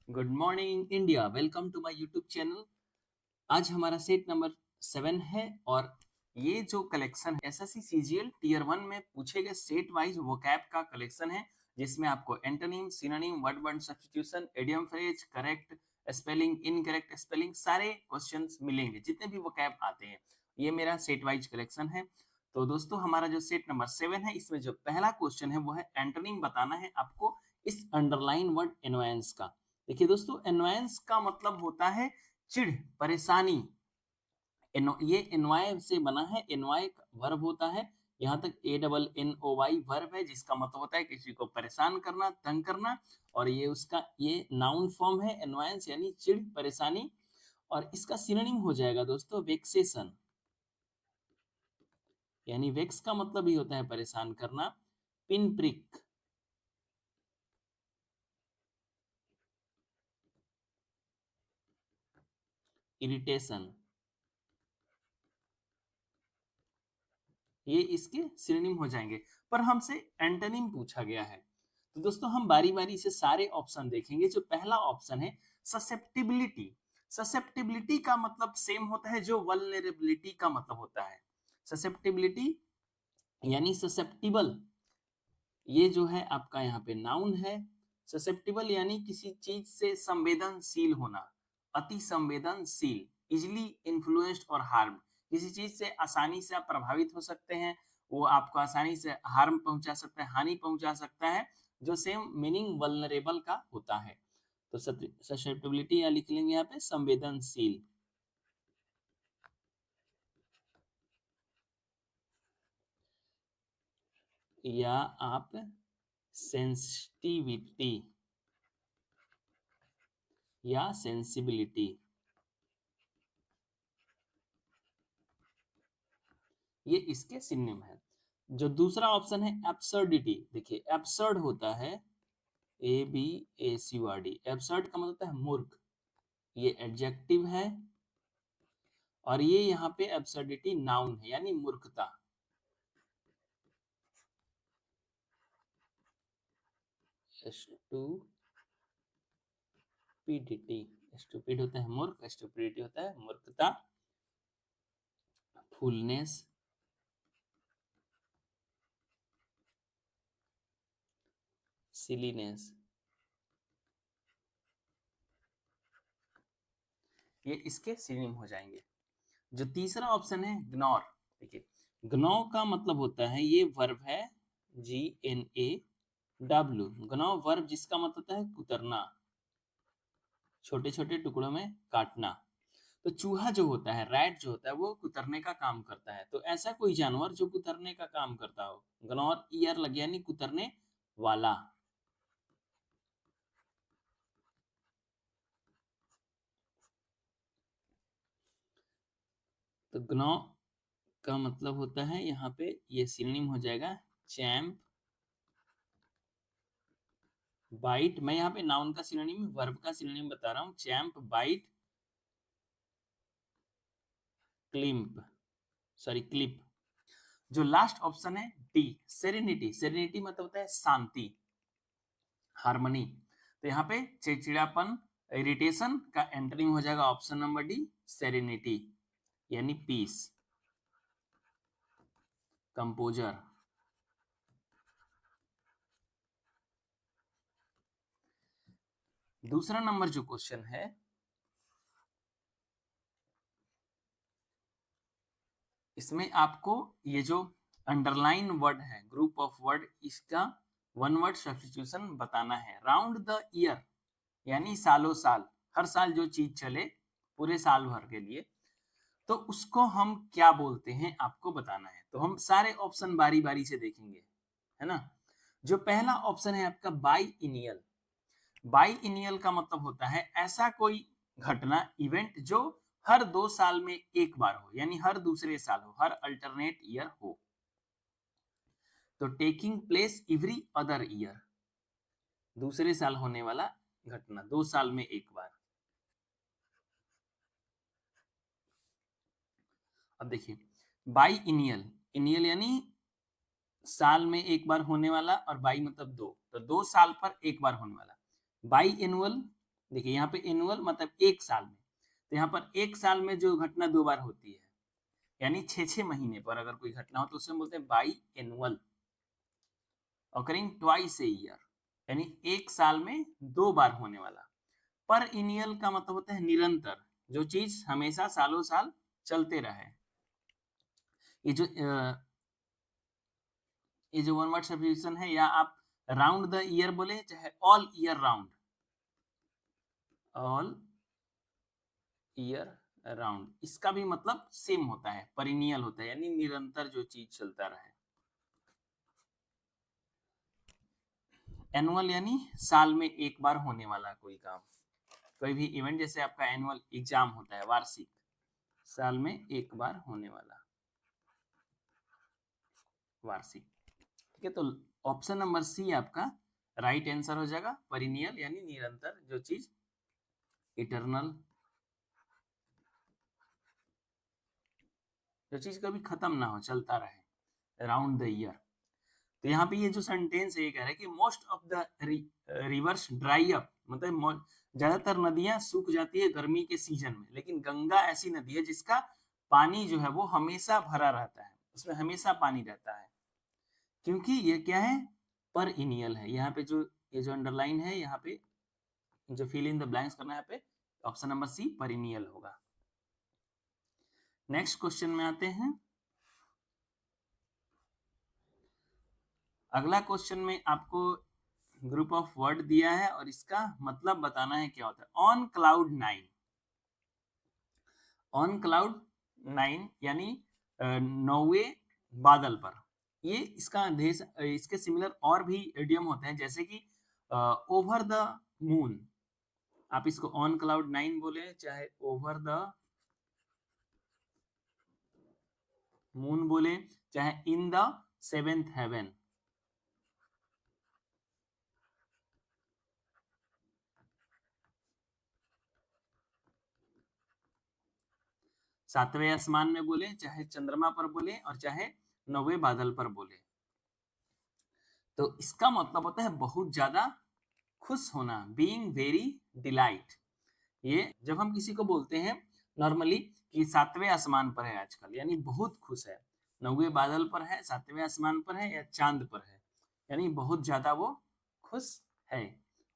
Good morning India, welcome to my YouTube channel. आज हमारा set number 7 है और ये जो कलेक्शन है एसएससी सीजीएल टीयर 1 में पूछे गए सेट वाइज वोकैब का कलेक्शन है, जिसमें आपको antonym, synonym, word word substitution, idiom phrase, correct spelling, incorrect spelling, सारे क्वेश्चंस मिलेंगे जितने भी वोकैब आते हैं। ये मेरा सेट वाइज कलेक्शन है। तो दोस्तों, हमारा जो सेट नंबर 7 है, इसमें जो पहला क्वेश्चन है वो है एंटोनिम बताना है आपको इस अंडरलाइन वर्ड एनवायंस का। देखिए दोस्तों, एनवायंस का मतलब होता है चिढ़, परेशानी। ये एनवाय से बना है, एनवाय वर्ब होता है। यहाँ तक ANNOY वर्ब है, जिसका मतलब होता है किसी को परेशान करना, तंग करना। और ये उसका ये नाउन फॉर्म है एनवायंस, यानी चिढ़, परेशानी। और इसका सिनोनिम हो जाएगा दोस्तों वेक्सेशन, यानी वेक्स का मतलब ही होता है परेशान करना। पिन प्रिक, इरिटेशन, ये इसके सिनोनिम हो जाएंगे। पर हमसे एंटोनिम पूछा गया है, तो दोस्तों हम बारी बारी से सारे ऑप्शन देखेंगे। जो पहला ऑप्शन है ससेप्टिबिलिटी। ससेप्टिबिलिटी का मतलब सेम होता है जो वल्नरेबिलिटी का मतलब होता है। ससेप्टिबिलिटी यानी ससेप्टिबल, ये जो है आपका यहाँ पे नाउन है। ससेप्टिबल यानी किसी चीज से संवेदनशील होना, अति संवेदनशील, इजिली इन्फ्लुएंस्ड और हार्म। किसी चीज से आसानी से आप प्रभावित हो सकते हैं, वो आपको आसानी से हार्म पहुंचा सकता है, हानि पहुंचा सकता है, जो सेम मीनिंग वल्नरेबल का होता है। तो ससेप्टिबिलिटी या लिख लेंगे यहाँ पे संवेदनशील, या आप सेंसिटिविटी या सेंसिबिलिटी, ये इसके सिनोनिम है। जो दूसरा ऑप्शन है एब्सर्डिटी। देखिए एब्सर्ड होता है ABSURD, एब्सर्ड का मतलब होता है मूर्ख, ये एडजेक्टिव है। और ये यहाँ पे एब्सर्डिटी नाउन है, यानी मूर्खता। स्टूपिडिटी, स्टूपिड होता है मूर्ख, स्टूपिडिटी होता है मूर्खता। फुलनेस, सिलीनेस, ये इसके सिनोनिम हो जाएंगे। जो तीसरा ऑप्शन है ग्नोर। देखिए ग्नो का मतलब होता है, ये वर्ब है GNAW, ग्नो वर्ब, जिसका मतलब होता है कुतरना, छोटे छोटे टुकड़ों में काटना। तो चूहा जो होता है, रैट जो होता है, वो कुतरने का काम करता है। तो ऐसा कोई जानवर जो कुतरने का काम करता हो, ग्नोर ईयर लग, यानी कुतरने वाला। तो ग्नो का मतलब होता है यहाँ पे, ये सिनोनिम हो जाएगा चैम्प, बाइट। मैं यहाँ पे नाउन का सिनोनिम, वर्ब का सिनोनिम बता रहा हूँ। Champ, bite, climp, sorry clip. जो लास्ट ऑप्शन है डी, सेरेनिटी। सेरेनिटी मतलब होता है शांति, हार्मनी। तो यहाँ पे चिड़चिड़ापन, इरिटेशन का एंटरिंग हो जाएगा ऑप्शन नंबर डी, सेरेनिटी, यानी पीस, कंपोजर। दूसरा नंबर जो क्वेश्चन है, इसमें आपको ये जो अंडरलाइन वर्ड है, ग्रुप ऑफ वर्ड, इसका वन वर्ड सब्स्टिट्यूशन बताना है। राउंड द ईयर यानी सालों साल, हर साल जो चीज चले पूरे साल भर के लिए, तो उसको हम क्या बोलते हैं आपको बताना है। तो हम सारे ऑप्शन बारी बारी से देखेंगे, है ना। जो पहला ऑप्शन है आपका बाई इनियल। बाई इनियल का मतलब होता है ऐसा कोई घटना, इवेंट, जो हर 2 साल में एक बार हो, यानी हर दूसरे साल हो, हर अल्टरनेट ईयर हो। तो taking place every other year, दूसरे साल होने वाला घटना, 2 साल में एक बार। अब देखिए बाई इनियल, इनियल यानी साल में एक बार होने वाला, और बाई मतलब दो, तो 2 साल पर एक बार होने वाला। बाई एनुअल देखिए यहाँ पे एनुअल मतलब एक साल में, तो यहाँ पर एक साल में जो घटना 2 बार होती है, यानी 6-6 महीने पर अगर कोई घटना हो तो उसे हम बोलते हैं by annual, occurring twice a year, यानी एक साल में 2 बार होने वाला। पर इनियल का मतलब होता है निरंतर, जो चीज हमेशा सालों साल चलते रहे। ये जो वन वर्ड सब्स्टिट्यूशन है, या आप राउंड द ईयर बोले चाहे all year round, all year round, इसका भी मतलब सेम होता है, परिनियल होता है, यानी निरंतर जो चीज चलता रहे। एनुअल यानी साल में एक बार होने वाला कोई काम, कोई भी इवेंट, जैसे आपका एनुअल एग्जाम होता है वार्षिक, साल में एक बार होने वाला वार्षिक। ठीक है, तो ऑप्शन नंबर सी आपका राइट आंसर हो जाएगा, परिनियल यानी निरंतर जो चीज इटरनल, जो चीज कभी खत्म ना हो, चलता रहे, राउंड द ईयर। तो यहाँ पे ये जो सेंटेंस है ये कह रहा है कि most of the reverse dry up, मतलब ज्यादातर नदियां सूख जाती है गर्मी के सीजन में, लेकिन गंगा ऐसी नदी है जिसका पानी जो है वो हमेशा भरा रहता है, उसमें हमेशा पानी रहता है, क्योंकि ये क्या है, पर इनियल है। यहाँ पे जो ये जो अंडरलाइन है, यहाँ पे जो फिल इन द ब्लैंक्स करना है, यहाँ पे ऑप्शन नंबर सी परिनियल होगा। नेक्स्ट क्वेश्चन में आते हैं। अगला क्वेश्चन में आपको ग्रुप ऑफ वर्ड दिया है और इसका मतलब बताना है क्या होता है। ऑन क्लाउड 9, ऑन क्लाउड 9 यानी 9वें बादल पर, ये इसका इसके सिमिलर और भी इडियम होते हैं, जैसे कि ओवर द मून, आप इसको ऑन क्लाउड 9 बोले चाहे ओवर द मून बोले चाहे इन द सेवेंथ हेवन, सातवें आसमान में बोले चाहे चंद्रमा पर बोले और चाहे 9वें बादल पर बोले, तो इसका मतलब होता है बहुत ज्यादा खुश होना, बीइंग वेरी डिलाइट। ये जब हम किसी को बोलते हैं नॉर्मली कि सातवें आसमान पर है आजकल, यानी बहुत खुश है, 9वें बादल पर है, सातवें आसमान पर है या चांद पर है, यानी बहुत ज्यादा वो खुश है।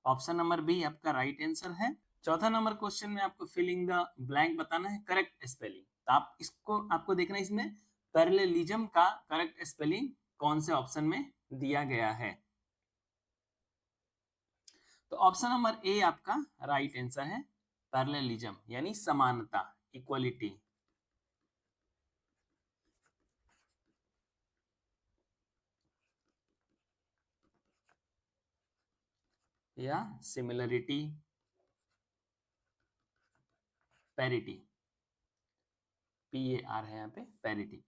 ऑप्शन नंबर बी आपका राइट आंसर है। चौथा नंबर क्वेश्चन में आपको फिलिंग द ब्लैंक बताना है करेक्ट स्पेलिंग, तो आप इसको आपको देखना है इसमें पैरेललिज्म का करेक्ट स्पेलिंग कौन से ऑप्शन में दिया गया है। तो ऑप्शन नंबर ए आपका राइट आंसर है, पैरेललिज्म यानी समानता, इक्वलिटी, या सिमिलरिटी, पैरिटी, PAR है यहाँ पे पैरिटी।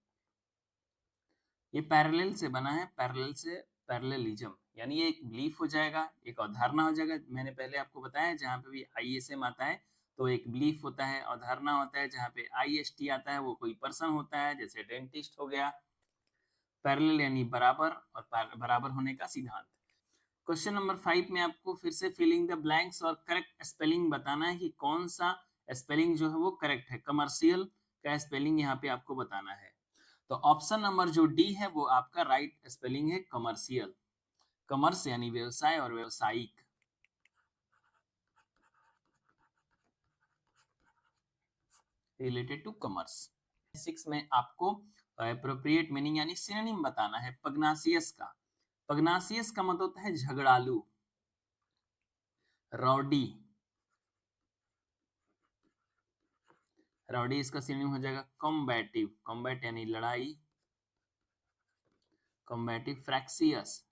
ये पैरेलल से बना है, पैरेलल से पैरेललिज्म, यानी ये एक बिलीफ हो जाएगा, एक अवधारणा हो जाएगा। मैंने पहले आपको बताया जहाँ पे भी ISM आता है तो एक बिलीफ होता है, अवधारणा होता है, जहाँ पे IST आता है वो कोई पर्सन होता है, जैसे डेंटिस्ट हो गया। पैरेलल यानी बराबर, और बराबर होने का सिद्धांत। क्वेश्चन नंबर 5 में आपको फिर से फिलिंग द ब्लैंक्स और करेक्ट स्पेलिंग बताना है कि कौन सा स्पेलिंग जो है वो करेक्ट है। कमर्शियल का स्पेलिंग यहाँ पे आपको बताना है। तो ऑप्शन नंबर जो डी है वो आपका राइट स्पेलिंग है, कमर्शियल। कमर्स यानी व्यवसाय और व्यवसायिक, रिलेटेड टू कमर्स। 6 में आपको एप्रोप्रिएट मीनिंग यानी सिनोनिम बताना है पग्नासियस का। पग्नासियस का मतलब होता है झगड़ालू, रॉडी, रॉडी इसका सिनोनिम हो जाएगा कॉम्बैटिव, कॉम्बैट यानी लड़ाई, कॉम्बैटिव, फ्रैक्सियस,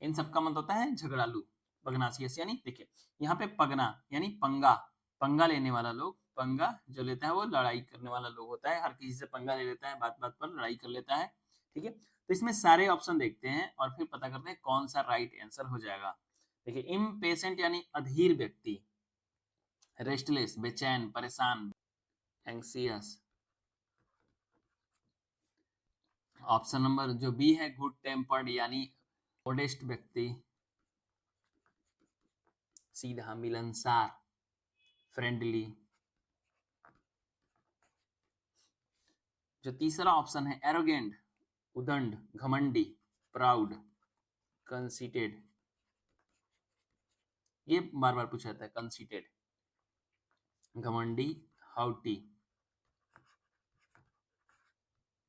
इन सब का मतलब होता है झगड़ालू। पगनासियस यानी देखिए यहाँ पे पगना यानी पंगा, पंगा लेने वाला लोग, पंगा जो लेता है वो लड़ाई करने वाला लोग होता है, हर किसी से पंगा ले लेता है, बात बात पर लड़ाई कर लेता है। ठीक है, तो इसमें सारे ऑप्शन देखते हैं और फिर पता करते हैं कौन सा राइट आंसर हो जाएगा। देखिए इम्पेशेंट यानी अधीर व्यक्ति, रेस्टलेस बेचैन परेशान, एंग्सियस। ऑप्शन नंबर जो बी है गुड टेम्पर्ड यानी मोडेस्ट व्यक्ति, सीधा, मिलनसार, फ्रेंडली। जो तीसरा ऑप्शन है एरोगेंट, उदंड, घमंडी, प्राउड, कंसीटेड, ये बार बार पूछा जाता है, कंसीटेड, घमंडी, हाउटी।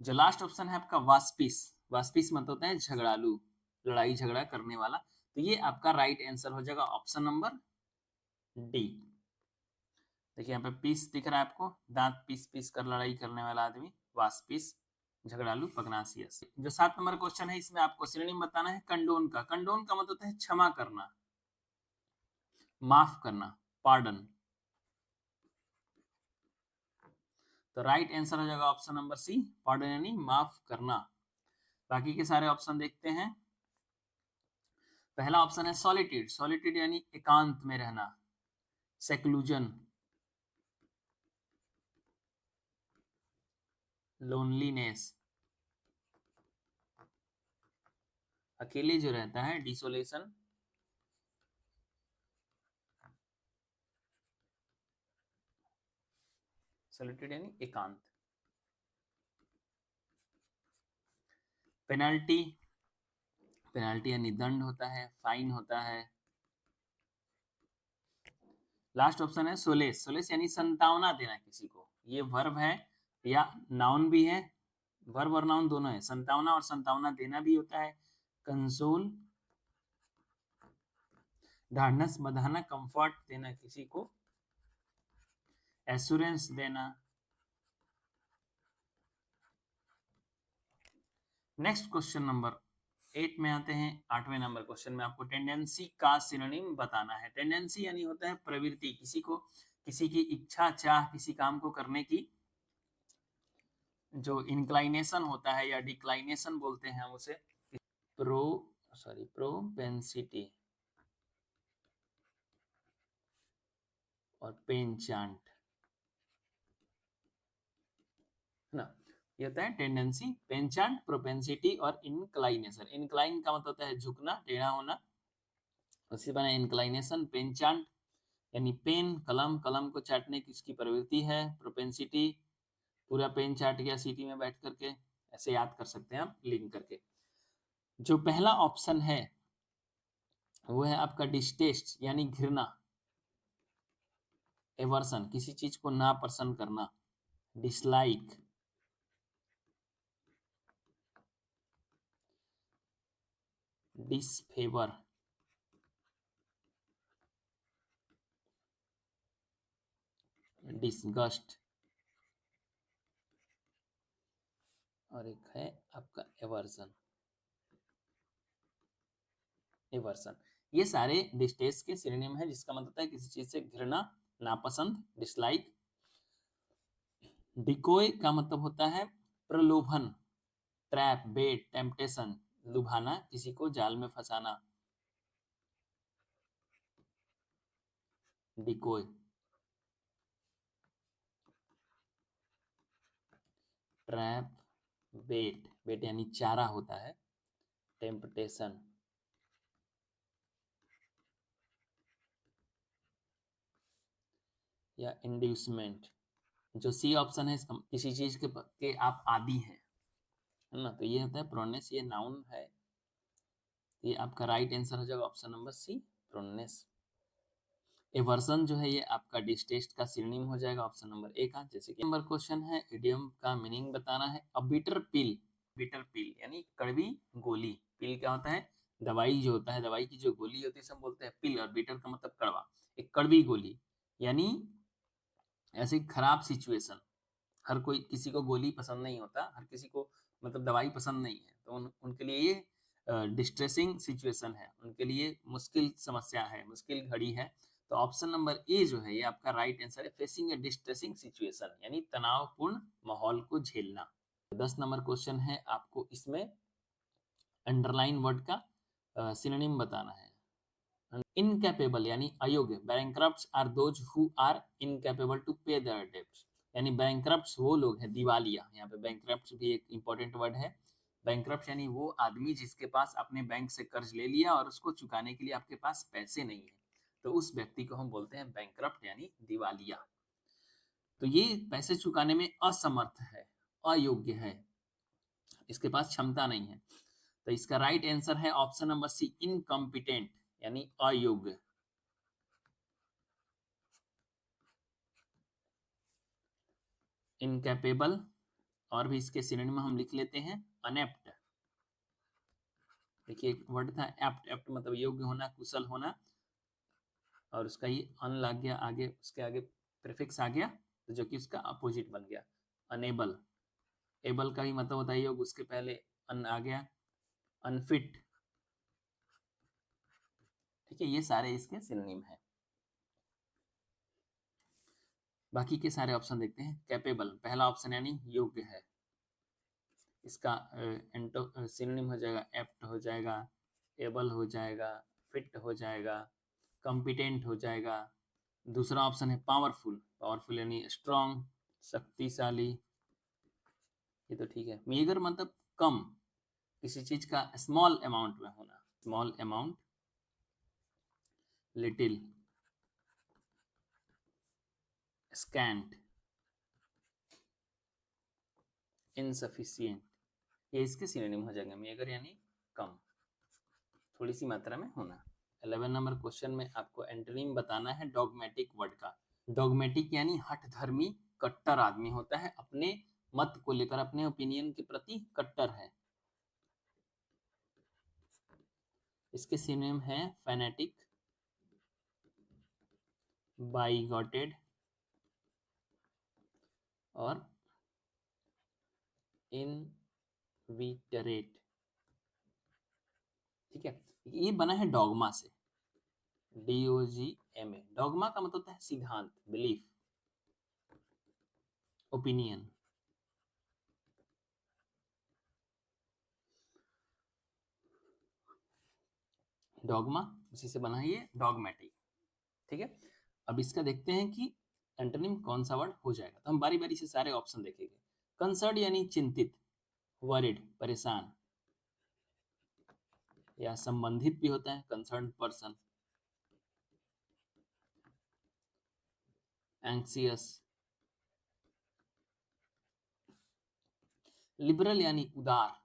जो लास्ट ऑप्शन है आपका वास्पिस, वास्पिस मतलब होता है झगड़ालू, लड़ाई झगड़ा करने वाला। तो ये आपका राइट आंसर हो जाएगा ऑप्शन नंबर डी। देखिए यहाँ पे पीस दिख रहा है आपको, दांत पीस पीस कर लड़ाई करने वाला आदमी, वास्पिस, झगड़ालू, पगनासियस। जो 7 नंबर क्वेश्चन है इसमें आपको सिनोनिम बताना है कंडोन का। कंडोन का मतलब होता है क्षमा करना, माफ करना, पार्डन। तो राइट आंसर हो जाएगा ऑप्शन नंबर सी, पार्डन यानी माफ करना। बाकी के सारे ऑप्शन देखते हैं। पहला ऑप्शन है सॉलिट्यूड, सॉलिट्यूड यानी एकांत में रहना, सेक्लूजन, लोनलीनेस, अकेले जो रहता है, डिसोलेशन, सॉलिट्यूड यानी एकांत। पेनल्टी, पेनल्टी यानी दंड होता है, फाइन होता है। लास्ट ऑप्शन है सोलेस, सोलेस यानी संतावना देना किसी को। ये वर्ब है या नाउन भी है, वर्ब और नाउन दोनों है। संतावना और संतावना देना भी होता है। कंसोल, ढाढ़स बंधाना, कंफर्ट देना किसी को, एश्योरेंस देना। नेक्स्ट क्वेश्चन नंबर 8 में आते हैं। 8वें नंबर क्वेश्चन में आपको टेंडेंसी का सिनोनिम बताना है। टेंडेंसी यानी होता है प्रवृत्ति, किसी को, किसी की इच्छा, चाह, किसी काम को करने की जो इंक्लाइनेशन होता है या डिक्लाइनेशन बोलते हैं हम उसे। प्रोपेंसिटी और पेंचांट, है ना। ये होता है टेंडेंसी, पेंचांट, प्रोपेंसिटी और इंक्लाइनेशन। इंक्लाइन का मतलब होता है झुकना, टेढ़ा होना, उसी बना इंक्लाइनेशन। पेंचांट यानी पेन, कलम, कलम को चाटने की उसकी प्रवृत्ति है। प्रोपेंसिटी, पूरा पेन चाट गया सीटी में बैठ करके, ऐसे याद कर सकते हैं आप लिंक करके। जो पहला ऑप्शन है वो है आपका डिस्टेस्ट यानी घृणा, एवर्सन किसी चीज को नापसंद करना, डिसलाइक, डिसफेवर, डिसगस्ट, और एक है आपका एवर्सन, एवर्सन। ये सारे डिस्टेस्ट के सिनोनिम है, जिसका मतलब है किसी चीज से घृणा, नापसंद, डिसलाइक। डिकोय का मतलब होता है प्रलोभन, ट्रैप, बेट, टेम्पटेशन, लुभाना, किसी को जाल में फंसाना, डिकोय। ट्रैप, बेट, बेट यानी चारा होता है, टेम्पटेशन, या इंड्यूसमेंट। जो सी ऑप्शन है किसी चीज के आप आदि हैं, है ना, तो ये होता है प्रोनेस, ये नाउन है। ये आपका राइट आंसर हो जाएगा option number C, proneness. Aversion जो है ये आपका डिस्टेस्ट का सिनोनिम हो जाएगा ऑप्शन नंबर ए का। जैसे कि नंबर क्वेश्चन है, इडियम का मीनिंग बताना है। अ बिटर पिल, बिटर पिल यानी कड़वी गोली। पिल क्या होता है, दवाई जो होता है, दवाई की जो गोली होती है सब बोलते हैं पिल, और बिटर का मतलब कड़वा। एक कड़वी गोली यानी ऐसी खराब सिचुएशन। हर कोई, किसी को गोली पसंद नहीं होता, हर किसी को मतलब दवाई पसंद नहीं है, तो उनके लिए ये डिस्ट्रेसिंग सिचुएशन है, उनके लिए मुश्किल समस्या है, मुश्किल घड़ी है। तो ऑप्शन नंबर ए जो है ये आपका राइट आंसर है, फेसिंग ए डिस्ट्रेसिंग सिचुएशन यानी तनावपूर्ण माहौल को झेलना। 10 नंबर क्वेश्चन है, आपको इसमें अंडरलाइन वर्ड का सिनोनिम बताना है। इनकैपेबल यानी अयोग्य, bankrupts are those who are incapable to pay their debts, यानी बैंकरप्ट्स वो लोग हैं, दिवालिया। यहाँ पे बैंकरप्ट्स भी एक इंपॉर्टेंट वर्ड है। बैंकरप्ट यानी वो आदमी जिसके पास अपने बैंक से कर्ज ले लिया और उसको चुकाने के लिए आपके पास पैसे नहीं है। तो उस व्यक्ति को हम बोलते हैं बैंकरप्ट यानी दिवालिया। तो ये पैसे चुकाने में असमर्थ है, अयोग्य है, इसके पास क्षमता नहीं है। तो इसका राइट आंसर है ऑप्शन नंबर सी, इनकॉम्पिटेंट यानी अयोग्य। इनकैपेबल, और भी इसके सिनोनिम हम लिख लेते हैं, अनेप्ट। देखिए एक वर्ड था एप्ट, एप्ट मतलब योग्य होना, कुशल होना, और उसका ही अन लग गया आगे, उसके आगे प्रीफिक्स आ गया, तो जो कि उसका अपोजिट बन गया अनेबल। एबल का भी मतलब होता है योग्य, उसके पहले अन आ गया, अनफिट। ठीक है, ये सारे इसके सिनोनिम है। बाकी के सारे ऑप्शन देखते हैं। कैपेबल पहला ऑप्शन यानी योग्य है, इसका सिनोनिम हो जाएगा एप्ट हो जाएगा, एबल हो जाएगा, फिट हो जाएगा, कॉम्पिटेंट हो जाएगा। दूसरा ऑप्शन है पावरफुल, पावरफुल यानी स्ट्रॉन्ग, शक्तिशाली, ये तो ठीक है। मेगर मतलब कम, किसी चीज का स्मॉल अमाउंट में होना, small amount, little, scent, insufficient, ये इसके सिनोनिम हो जाएंगे। मेगर यानी कम, थोड़ी सी मात्रा में होना। 11 नंबर क्वेश्चन में आपको एंटोनिम बताना है डॉगमेटिक वर्ड का। डॉगमेटिक यानी हठधर्मी, कट्टर आदमी होता है, अपने मत को लेकर, अपने ओपिनियन के प्रति कट्टर है। इसके सिनोनिम है फैनेटिक, बाइगॉटेड और इनविटरेट। ठीक है, ये बना है डॉगमा से, DOGMA। डॉगमा का मतलब होता है सिद्धांत, बिलीफ, ओपिनियन। डॉगमा उसी से बना है ये डॉगमेटिक। ठीक है, अब इसका देखते हैं कि एंटोनिम कौन सा वर्ड हो जाएगा। तो हम बारी बारी से सारे ऑप्शन देखेंगे। कंसर्न यानी चिंतित, वरिड परेशान, या संबंधित भी होता है, कंसर्न पर्सन। एंक्सियस, लिबरल यानी उदार,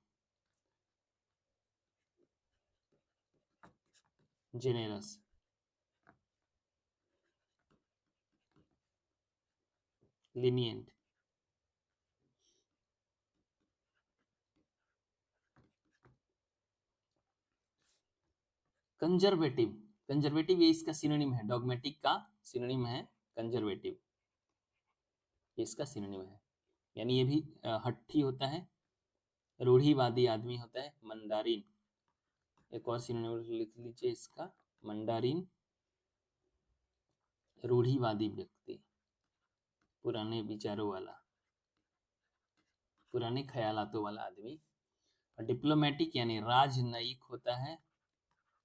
जेनेरस, lenient, कंजर्वेटिव। कंजर्वेटिव ये इसका सिनोनिम है, डॉगमेटिक का सिनोनिम है कंजर्वेटिव, ये इसका सिनोनिम है। यानी ये भी हट्ठी होता है, रूढ़िवादी आदमी होता है, मंदारिन। एक और सिनोनिम लिख लीजिए इसका, मंडारिन, रूढ़िवादी व्यक्ति, पुराने विचारों वाला, पुराने ख्यालातों वाला आदमी। और डिप्लोमेटिक यानी राजनयिक होता है,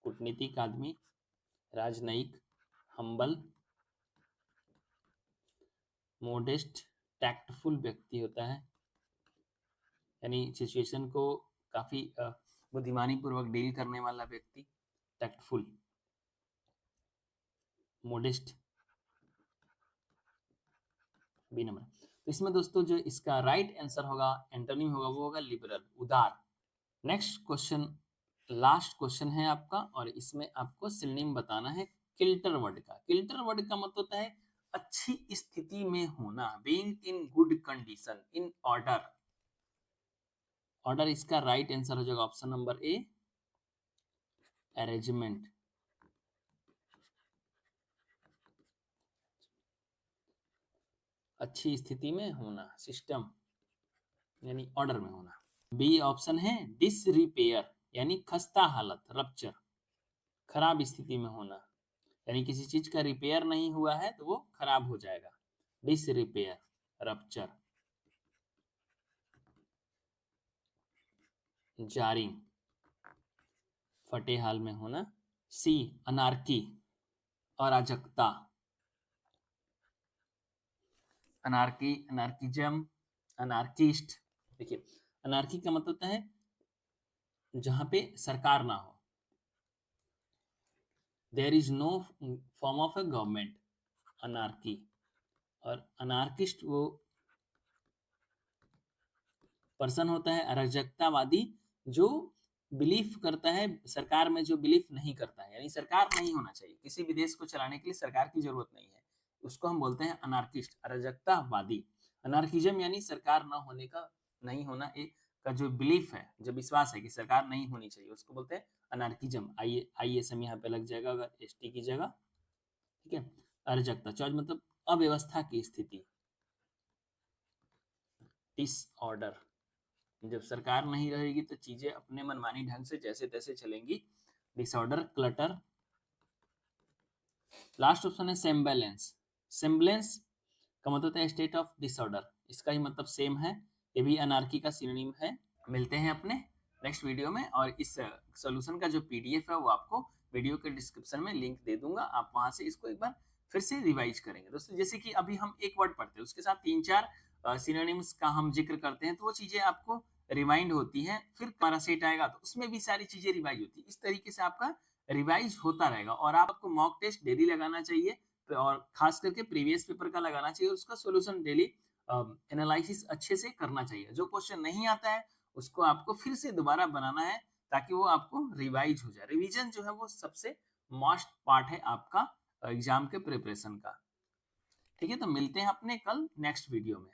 कूटनीतिक आदमी, राजनयिक, हम्बल, मोडेस्ट, टैक्टफुल व्यक्ति होता है, यानी सिचुएशन को काफी बुद्धिमानी पूर्वक डील करने वाला व्यक्ति, टैक्टफुल, मोडेस्ट, बी नंबर। तो इसमें दोस्तों जो इसका राइट आंसर होगा, एंटोनिम होगा, वो होगा लिबरल, उदार। नेक्स्ट क्वेश्चन, लास्ट क्वेश्चन है आपका, और इसमें आपको सिनोनिम बताना है किल्टर वर्ड का। किल्टर वर्ड का मतलब होता है अच्छी स्थिति में होना, being in good condition, in order. Order इसका राइट आंसर हो जाएगा ऑप्शन नंबर ए, अरेंजमेंट। अच्छी स्थिति में होना, सिस्टम यानी ऑर्डर में होना। बी ऑप्शन है डिसरिपेयर, यानी खस्ता हालत, रप्चर, खराब स्थिति में होना, यानी किसी चीज का रिपेयर नहीं हुआ है तो वो खराब हो जाएगा, डिसरिपेयर, रप्चर। जारिंग, फटे हाल में होना। सी अनार्की, अराजकता, अनार्की, अनार्किज्म, अनार्किस्ट। देखिए अनार्की का मतलब होता है जहां पे सरकार ना हो, there is no form of a government, anarchy. और अनार्किस्ट वो पर्सन होता है, अराजकतावादी, जो बिलीफ करता है सरकार में, जो बिलीफ नहीं करता है, यानी सरकार नहीं होना चाहिए, किसी भी देश को चलाने के लिए सरकार की जरूरत नहीं है, उसको हम बोलते हैं अनार्किस्ट, अराजकतावादी। अनार्किज्म यानी सरकार ना होने का, नहीं होना एक का जो बिलीफ है, जो विश्वास है कि सरकार नहीं होनी चाहिए, उसको बोलते हैं अनार्किज्म। आइए आईएसएम यहाँ पे लग जाएगा अगर एसटी की जगह, ठीक है। अराजकता, चॉइस मतलब अव्यवस्था की स्थिति, डिसऑर्डर, जब सरकार नहीं रहेगी तो चीजें अपने मनमानी ढंग से जैसे तैसे चलेंगी, डिसऑर्डर, क्लटर। लास्ट ऑप्शन है सेम्बेलेंस। सेम्बलेंस का मतलब है स्टेट ऑफ डिसऑर्डर, इसका ही मतलब सेम है, ये भी अनार्की का सिनोनिम है। मिलते हैं अपने नेक्स्ट वीडियो में, और इस सॉल्यूशन का जो पीडीएफ है वो आपको वीडियो के डिस्क्रिप्शन में लिंक दे दूंगा, आप वहां से इसको एक बार फिर से रिवाइज करेंगे दोस्तों। जैसे कि अभी हम एक वर्ड पढ़ते हैं, उसके साथ 3-4 सिनोनिम्स का हम जिक्र करते हैं, तो वो चीजें आपको रिमाइंड होती है, फिर हमारा सेट आएगा तो उसमें भी सारी चीजें रिवाइज होती है। इस तरीके से आपका रिवाइज होता रहेगा, और आपको मॉक टेस्ट डेली लगाना चाहिए, और खास करके प्रीवियस पेपर का लगाना चाहिए, उसका सोल्यूशन डेली एनालिसिस अच्छे से करना चाहिए। जो क्वेश्चन नहीं आता है उसको आपको फिर से दोबारा बनाना है, ताकि वो आपको रिवाइज हो जाए। रिवीजन जो है वो सबसे मस्ट पार्ट है आपका एग्जाम के प्रिपरेशन का। ठीक है, तो मिलते हैं अपने कल नेक्स्ट वीडियो में।